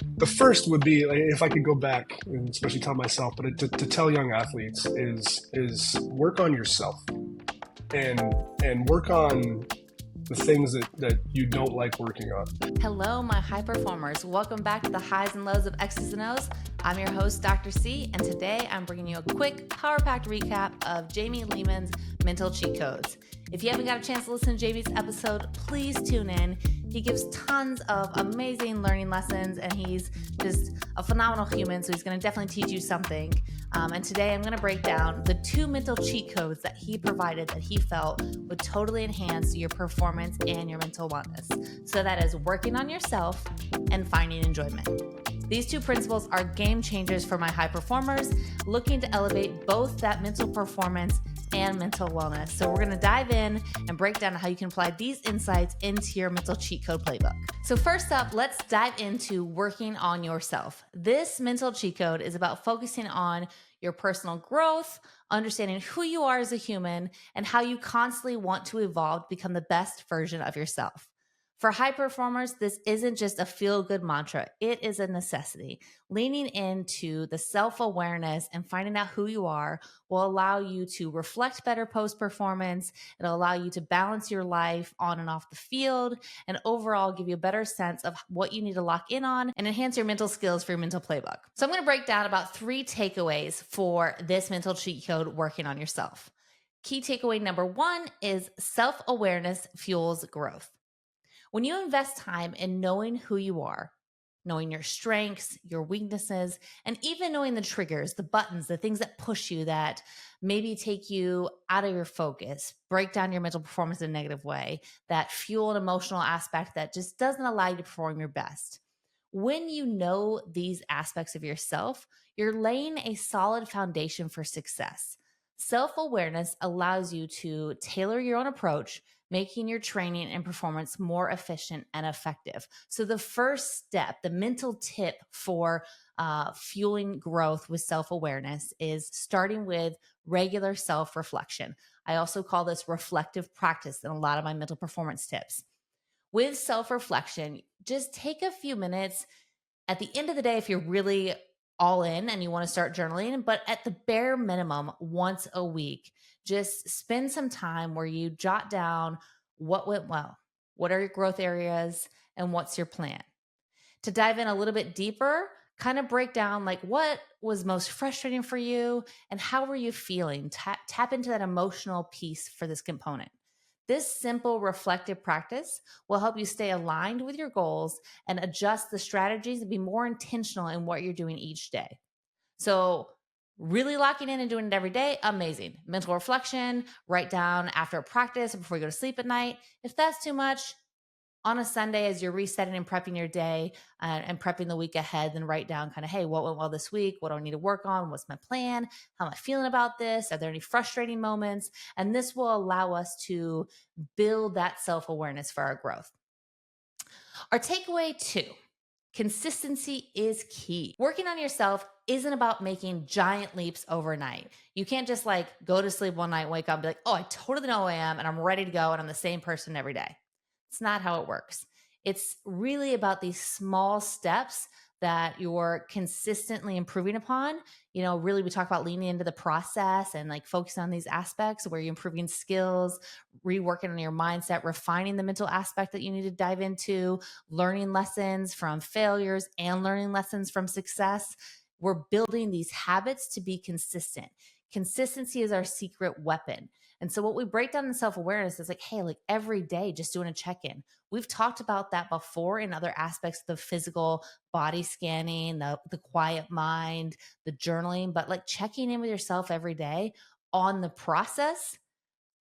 The first would be, like, if I could go back and especially tell myself, but to tell young athletes is work on yourself and work on the things that you don't like working on. Hello, my high performers. Welcome back to the highs and lows of X's and O's. I'm your host, Dr. C, and today I'm bringing you a quick, power-packed recap of Jamie Lehman's mental cheat codes. If you haven't got a chance to listen to Jamie's episode, please tune in. He gives tons of amazing learning lessons, and he's just a phenomenal human, so he's going to definitely teach you something. And today I'm going to break down the 2 mental cheat codes that he provided that he felt would totally enhance your performance and your mental wellness. So that is working on yourself and finding enjoyment. These 2 principles are game changers for my high performers looking to elevate both that mental performance and mental wellness. So we're going to dive in and break down how you can apply these insights into your mental cheat code playbook. So first up, let's dive into working on yourself. This mental cheat code is about focusing on your personal growth, understanding who you are as a human, and how you constantly want to evolve to become the best version of yourself. For high performers, this isn't just a feel-good mantra. It is a necessity. Leaning into the self-awareness and finding out who you are will allow you to reflect better post-performance. It'll allow you to balance your life on and off the field, and overall give you a better sense of what you need to lock in on and enhance your mental skills for your mental playbook. So I'm going to break down about 3 takeaways for this mental cheat code working on yourself. Key takeaway number 1 is self-awareness fuels growth. When you invest time in knowing who you are, knowing your strengths, your weaknesses, and even knowing the triggers, the buttons, the things that push you that maybe take you out of your focus, break down your mental performance in a negative way, that fuel an emotional aspect that just doesn't allow you to perform your best. When you know these aspects of yourself, you're laying a solid foundation for success. Self-awareness allows you to tailor your own approach, making your training and performance more efficient and effective. So the first step, the mental tip for fueling growth with self-awareness is starting with regular self-reflection. I also call this reflective practice in a lot of my mental performance tips. With self-reflection, just take a few minutes at the end of the day if you're really all in and you want to start journaling, but at the bare minimum, once a week, just spend some time where you jot down what went well, what are your growth areas, and what's your plan. To dive in a little bit deeper, kind of break down like what was most frustrating for you and how were you feeling? Tap into that emotional piece for this component. This simple reflective practice will help you stay aligned with your goals and adjust the strategies and be more intentional in what you're doing each day. So, really locking in and doing it every day, amazing. Mental reflection, write down after a practice or before you go to sleep at night. If that's too much, on a Sunday as you're resetting and prepping your day and prepping the week ahead, then write down kind of, hey, what went well this week? What do I need to work on? What's my plan? How am I feeling about this? Are there any frustrating moments? And this will allow us to build that self-awareness for our growth. Our takeaway 2, consistency is key. Working on yourself isn't about making giant leaps overnight. You can't just like go to sleep one night, wake up and be like, oh, I totally know who I am and I'm ready to go and I'm the same person every day. It's not how it works. It's really about these small steps that you're consistently improving upon. You know, really we talk about leaning into the process and like focusing on these aspects where you're improving skills, reworking on your mindset, refining the mental aspect that you need to dive into, learning lessons from failures and learning lessons from success. We're building these habits to be consistent. Consistency is our secret weapon. And so what we break down in self-awareness is like, hey, like every day, just doing a check-in. We've talked about that before in other aspects of the physical body scanning, the quiet mind, the journaling, but like checking in with yourself every day on the process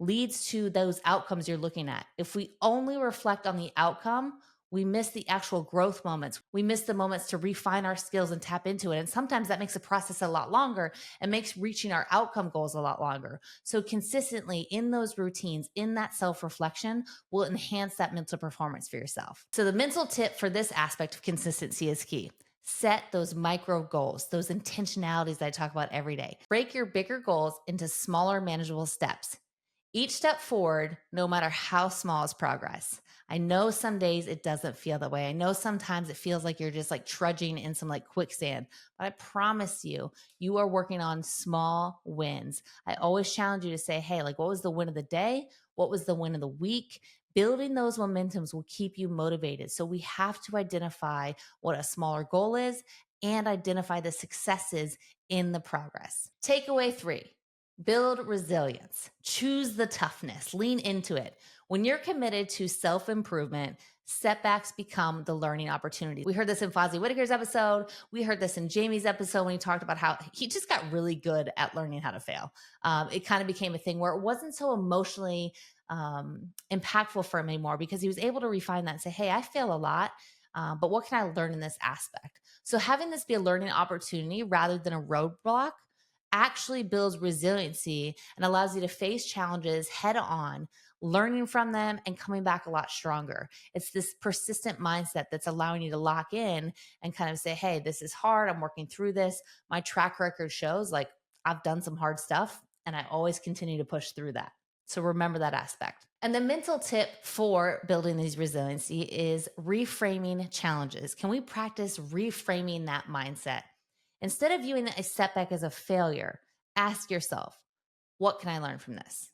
leads to those outcomes you're looking at. If we only reflect on the outcome, we miss the actual growth moments. We miss the moments to refine our skills and tap into it. And sometimes that makes the process a lot longer and makes reaching our outcome goals a lot longer. So consistently in those routines, in that self-reflection will enhance that mental performance for yourself. So the mental tip for this aspect of consistency is key. Set those micro goals, those intentionalities that I talk about every day. Break your bigger goals into smaller, manageable steps. Each step forward, no matter how small, is progress. I know some days it doesn't feel that way. I know sometimes it feels like you're just like trudging in some like quicksand, but I promise you, you are working on small wins. I always challenge you to say, hey, like what was the win of the day? What was the win of the week? Building those momentums will keep you motivated. So we have to identify what a smaller goal is and identify the successes in the progress. Takeaway 3. Build resilience. Choose the toughness. Lean into it. When you're committed to self improvement, setbacks become the learning opportunity. We heard this in Fozzie Whitaker's episode. We heard this in Jamie's episode when he talked about how he just got really good at learning how to fail. It kind of became a thing where it wasn't so emotionally impactful for him anymore because he was able to refine that and say, hey, I fail a lot. But what can I learn in this aspect? So having this be a learning opportunity rather than a roadblock actually builds resiliency and allows you to face challenges head on, learning from them and coming back a lot stronger. It's this persistent mindset that's allowing you to lock in and kind of say, hey, this is hard. I'm working through this. My track record shows like I've done some hard stuff and I always continue to push through that. So remember that aspect. And the mental tip for building these resiliency is reframing challenges. Can we practice reframing that mindset? Instead of viewing a setback as a failure, ask yourself, what can I learn from this?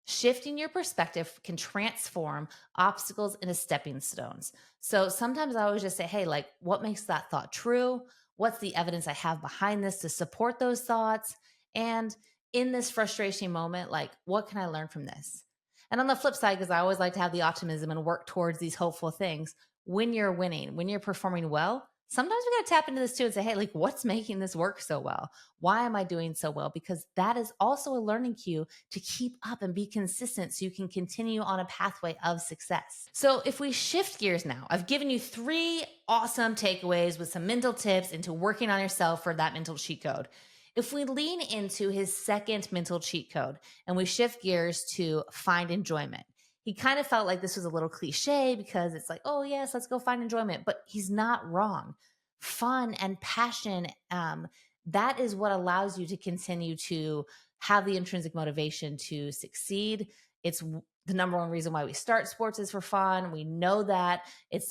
Shifting your perspective can transform obstacles into stepping stones. So sometimes I always just say, hey, like, what makes that thought true? What's the evidence I have behind this to support those thoughts? And in this frustration moment, like, what can I learn from this? And on the flip side, because I always like to have the optimism and work towards these hopeful things, when you're winning, when you're performing well, sometimes we got to tap into this too and say, hey, like, what's making this work so well? Why am I doing so well? Because that is also a learning cue to keep up and be consistent so you can continue on a pathway of success. So if we shift gears now, I've given you 3 awesome takeaways with some mental tips into working on yourself for that mental cheat code. If we lean into his second mental cheat code and we shift gears to find enjoyment, he kind of felt like this was a little cliche because it's like, oh, yes, let's go find enjoyment. But he's not wrong. Fun and passion, that is what allows you to continue to have the intrinsic motivation to succeed. It's the number one reason why we start sports is for fun. We know that it's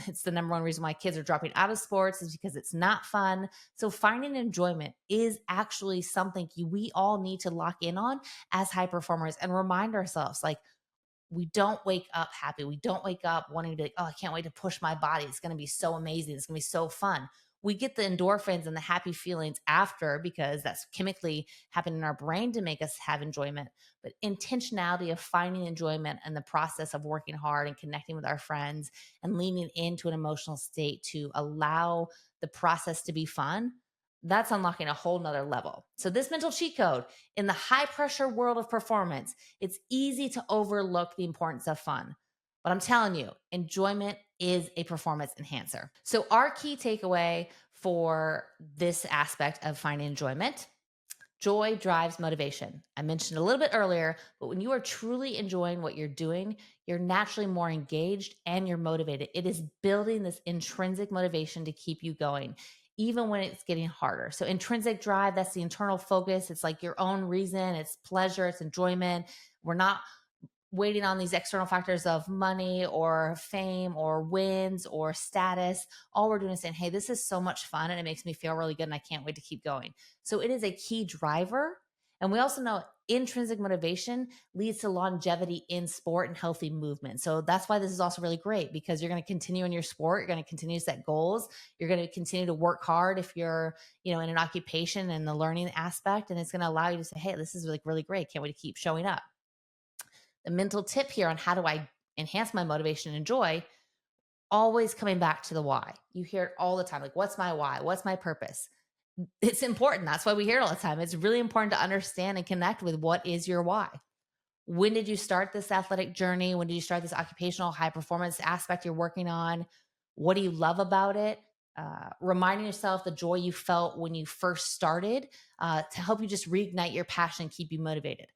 it's the number one reason why kids are dropping out of sports is because it's not fun. So finding enjoyment is actually something we all need to lock in on as high performers and remind ourselves like, we don't wake up happy. We don't wake up wanting to, oh, I can't wait to push my body. It's going to be so amazing. It's going to be so fun. We get the endorphins and the happy feelings after because that's chemically happening in our brain to make us have enjoyment. But intentionality of finding enjoyment and the process of working hard and connecting with our friends and leaning into an emotional state to allow the process to be fun, that's unlocking a whole nother level. So this mental cheat code in the high pressure world of performance, it's easy to overlook the importance of fun. But I'm telling you, enjoyment is a performance enhancer. So our key takeaway for this aspect of finding enjoyment, joy drives motivation. I mentioned a little bit earlier, but when you are truly enjoying what you're doing, you're naturally more engaged and you're motivated. It is building this intrinsic motivation to keep you going, even when it's getting harder. So intrinsic drive, that's the internal focus. It's like your own reason. It's pleasure. It's enjoyment. We're not waiting on these external factors of money or fame or wins or status. All we're doing is saying, hey, this is so much fun and it makes me feel really good and I can't wait to keep going. So it is a key driver. And we also know intrinsic motivation leads to longevity in sport and healthy movement. So that's why this is also really great because you're going to continue in your sport. You're going to continue to set goals. You're going to continue to work hard if you're, in an occupation and the learning aspect. And it's going to allow you to say, hey, this is like really great. Can't wait to keep showing up. The mental tip here on how do I enhance my motivation and joy, always coming back to the why. You hear it all the time. Like, what's my why? What's my purpose? It's important. That's why we hear it all the time. It's really important to understand and connect with what is your why. When did you start this athletic journey? When did you start this occupational high performance aspect you're working on? What do you love about it? Reminding yourself the joy you felt when you first started to help you just reignite your passion and keep you motivated.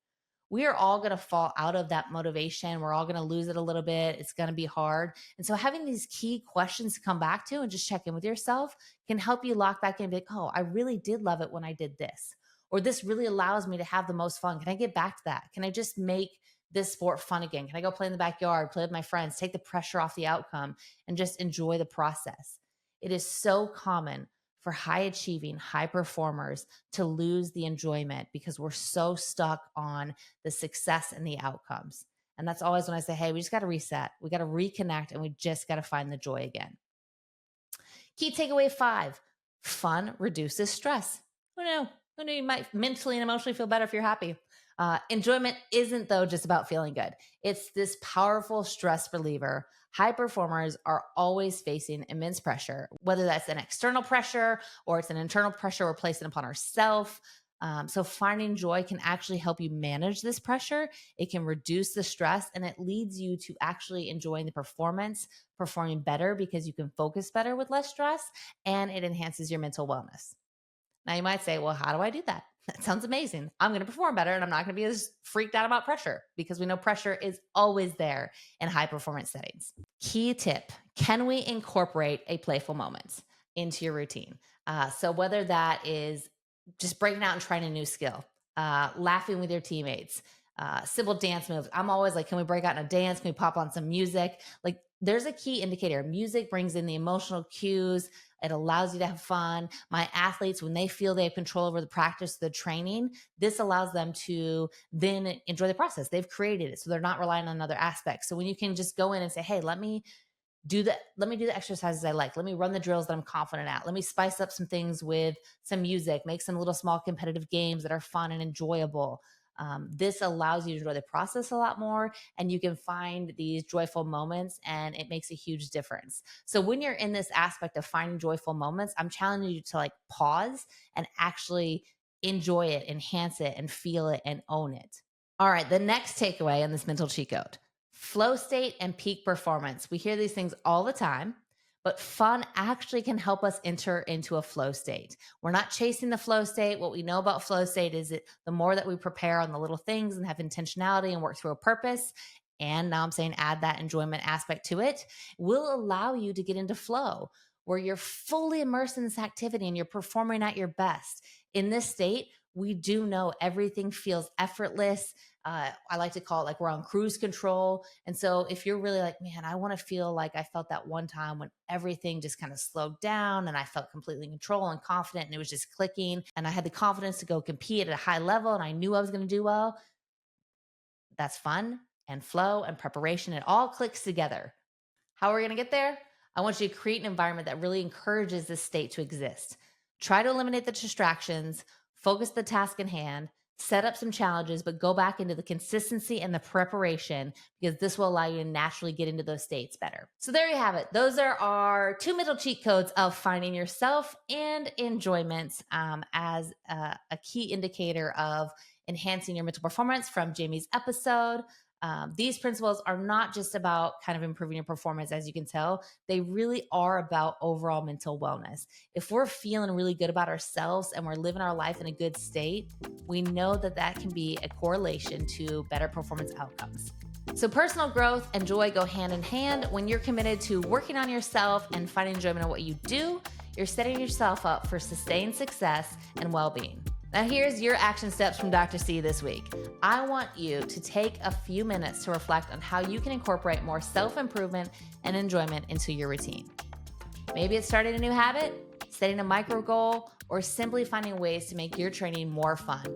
We are all going to fall out of that motivation. We're all going to lose it a little bit. It's going to be hard. And so having these key questions to come back to and just check in with yourself can help you lock back in and be like, oh, I really did love it when I did this. Or this really allows me to have the most fun. Can I get back to that? Can I just make this sport fun again? Can I go play in the backyard, play with my friends, take the pressure off the outcome, and just enjoy the process? It is so common for high achieving, high performers to lose the enjoyment because we're so stuck on the success and the outcomes. And that's always when I say, hey, we just got to reset. We got to reconnect and we just got to find the joy again. Key takeaway 5, fun reduces stress. Who knew? Who knew you might mentally and emotionally feel better if you're happy? Enjoyment isn't, though, just about feeling good. It's this powerful stress reliever. High performers are always facing immense pressure, whether that's an external pressure or it's an internal pressure we're placing upon ourselves. So finding joy can actually help you manage this pressure. It can reduce the stress, and it leads you to actually enjoying the performance, performing better because you can focus better with less stress, and it enhances your mental wellness. Now you might say, well, how do I do that? That sounds amazing. I'm going to perform better and I'm not going to be as freaked out about pressure, because we know pressure is always there in high performance settings. Key tip: can we incorporate a playful moment into your routine? So whether that is just breaking out and trying a new skill, laughing with your teammates, simple dance moves. I'm always like, can we break out in a dance? Can we pop on some music? Like, there's a key indicator. Music brings in the emotional cues. It allows you to have fun. My athletes, when they feel they have control over the practice, the training, this allows them to then enjoy the process. They've created it, so they're not relying on other aspects. So when you can just go in and say, hey, let me do the exercises I like. Let me run the drills that I'm confident at. Let me spice up some things with some music, make some little small competitive games that are fun and enjoyable. This allows you to enjoy the process a lot more, and you can find these joyful moments, and it makes a huge difference. So when you're in this aspect of finding joyful moments, I'm challenging you to like pause and actually enjoy it, enhance it, and feel it and own it. All right, the next takeaway in this mental cheat code: flow state and peak performance. We hear these things all the time, but fun actually can help us enter into a flow state. We're not chasing the flow state. What we know about flow state is that the more that we prepare on the little things and have intentionality and work through a purpose, and now I'm saying add that enjoyment aspect to it, will allow you to get into flow, where you're fully immersed in this activity and you're performing at your best. In this state, we do know everything feels effortless. I like to call it like we're on cruise control. And so if you're really like, man, I want to feel like I felt that one time when everything just kind of slowed down and I felt completely in control and confident and it was just clicking and I had the confidence to go compete at a high level and I knew I was going to do well, that's fun and flow and preparation. It all clicks together. How are we going to get there? I want you to create an environment that really encourages this state to exist. Try to eliminate the distractions, focus the task in hand, set up some challenges, but go back into the consistency and the preparation, because this will allow you to naturally get into those states better. So there you have it. Those are our 2 mental cheat codes of finding yourself and enjoyment as a key indicator of enhancing your mental performance from Jamie's episode. These principles are not just about kind of improving your performance, as you can tell. They really are about overall mental wellness. If we're feeling really good about ourselves and we're living our life in a good state, we know that that can be a correlation to better performance outcomes. So personal growth and joy go hand in hand. When you're committed to working on yourself and finding enjoyment in what you do, you're setting yourself up for sustained success and well-being. Now, here's your action steps from Dr. C this week. I want you to take a few minutes to reflect on how you can incorporate more self-improvement and enjoyment into your routine. Maybe it's starting a new habit, setting a micro goal, or simply finding ways to make your training more fun.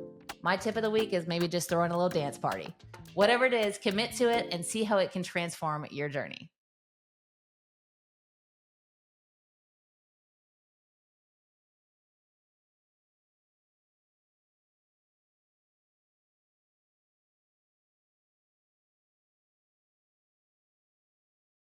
My tip of the week is maybe just throwing a little dance party. Whatever it is, commit to it and see how it can transform your journey.